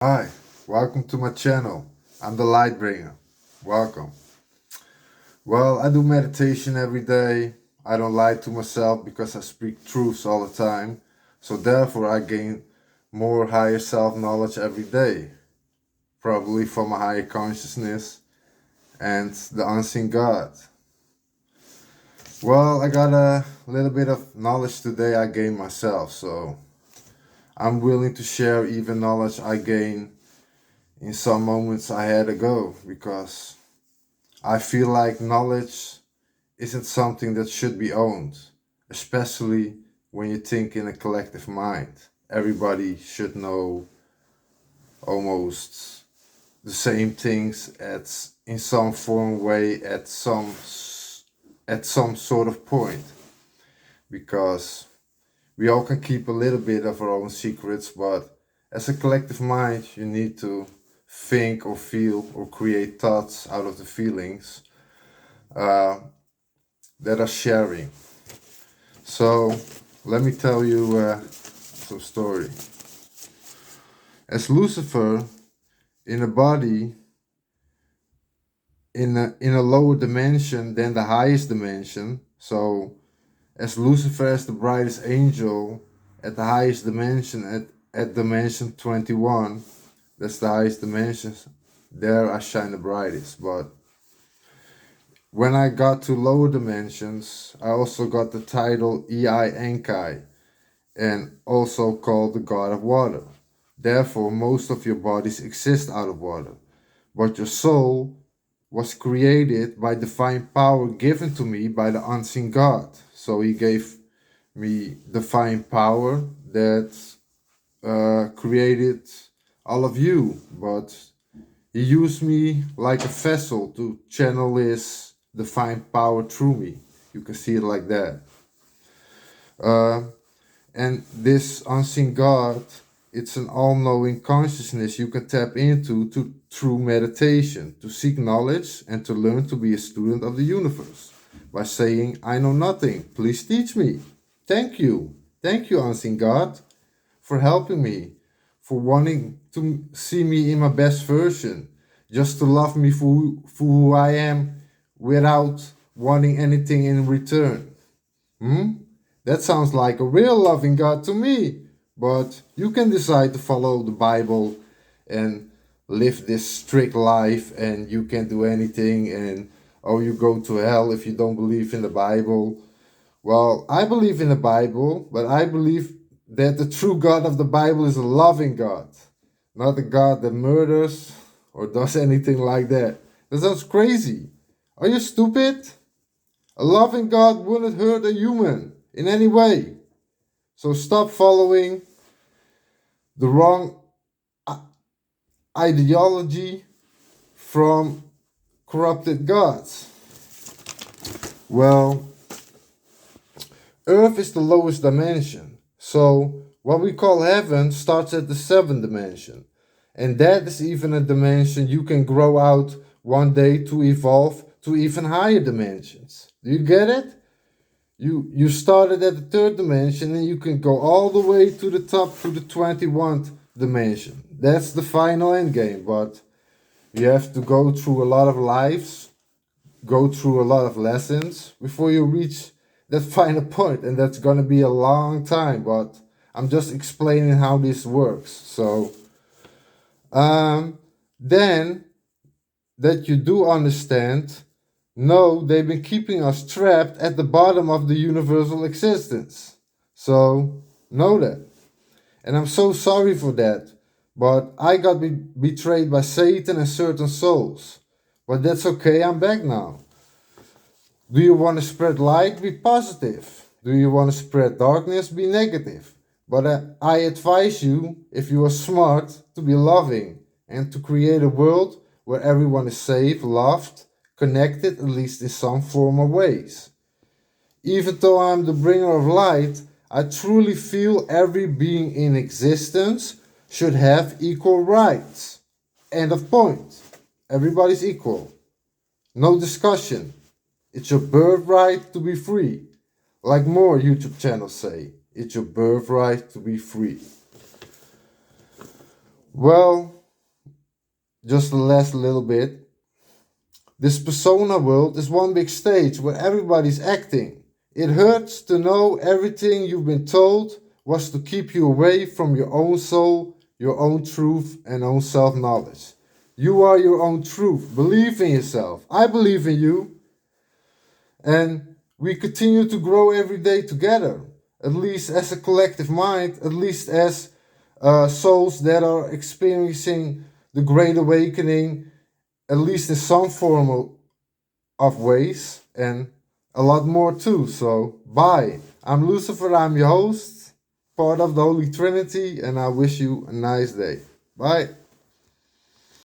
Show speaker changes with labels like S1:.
S1: Hi, welcome to my channel. I'm the light bringer. Welcome. Well, I do meditation every day. I don't lie to myself because I speak truths all the time. So therefore I gain more higher self-knowledge every day. Probably from a higher consciousness and the unseen God. Well, I got a little bit of knowledge today I gained myself, so I'm willing to share even knowledge I gain in some moments I had ago, because I feel like knowledge isn't something that should be owned, especially when you think in a collective mind. Everybody should know almost the same things in some form way at some sort of point, because we all can keep a little bit of our own secrets, but as a collective mind you need to think or feel or create thoughts out of the feelings uh, that are sharing. So let me tell you some story. As Lucifer in a body in a lower dimension than the highest dimension, so as Lucifer as the brightest angel at the highest dimension at dimension 21, that's the highest dimension, there I shine the brightest. But when I got to lower dimensions, I also got the title Ei Enkai, and also called the god of water. Therefore, most of your bodies exist out of water, but your soul was created by divine power given to me by the unseen God. So he gave me divine power that created all of you, but he used me like a vessel to channel his divine power through me. You can see it like that. Uh, And this unseen God, it's an all-knowing consciousness you can tap into through meditation, to seek knowledge and to learn to be a student of the universe by saying, I know nothing, please teach me. Thank you. Thank you, unseen God, for helping me, for wanting to see me in my best version, just to love me for who I am without wanting anything in return. That sounds like a real loving God to me. But you can decide to follow the Bible and live this strict life, and you can't do anything, and oh, you go to hell if you don't believe in the Bible. Well, I believe in the Bible, but I believe that the true God of the Bible is a loving God, not a God that murders or does anything like that. That sounds crazy. Are you stupid? A loving God wouldn't hurt a human in any way. So stop following the wrong ideology from corrupted gods. Well, Earth is the lowest dimension. So what we call heaven starts at the seventh dimension. And that is even a dimension you can grow out one day to evolve to even higher dimensions. Do you get it? You started at the third dimension and you can go all the way to the top to the 21st dimension. That's the final end game, but you have to go through a lot of lives, go through a lot of lessons before you reach that final point, and that's gonna be a long time, but I'm just explaining how this works. So then that you do understand, no, they've been keeping us trapped at the bottom of the universal existence. So, know that. And I'm so sorry for that. But I got betrayed by Satan and certain souls. But that's okay, I'm back now. Do you want to spread light? Be positive. Do you want to spread darkness? Be negative. But I advise you, if you are smart, to be loving and to create a world where everyone is safe, loved, connected, at least in some form or ways. Even though I'm the bringer of light, I truly feel every being in existence should have equal rights. End of point. Everybody's equal. No discussion. It's your birthright to be free. Like more YouTube channels say, it's your birthright to be free. Well, just the last little bit. This persona world is one big stage where everybody's acting. It hurts to know everything you've been told was to keep you away from your own soul, your own truth, and own self knowledge. You are your own truth. Believe in yourself. I believe in you. And we continue to grow every day together, at least as a collective mind, at least as souls that are experiencing the Great Awakening, at least in some form of ways, and a lot more too. So, bye. I'm Lucifer, I'm your host, part of the Holy Trinity, and I wish you a nice day. Bye.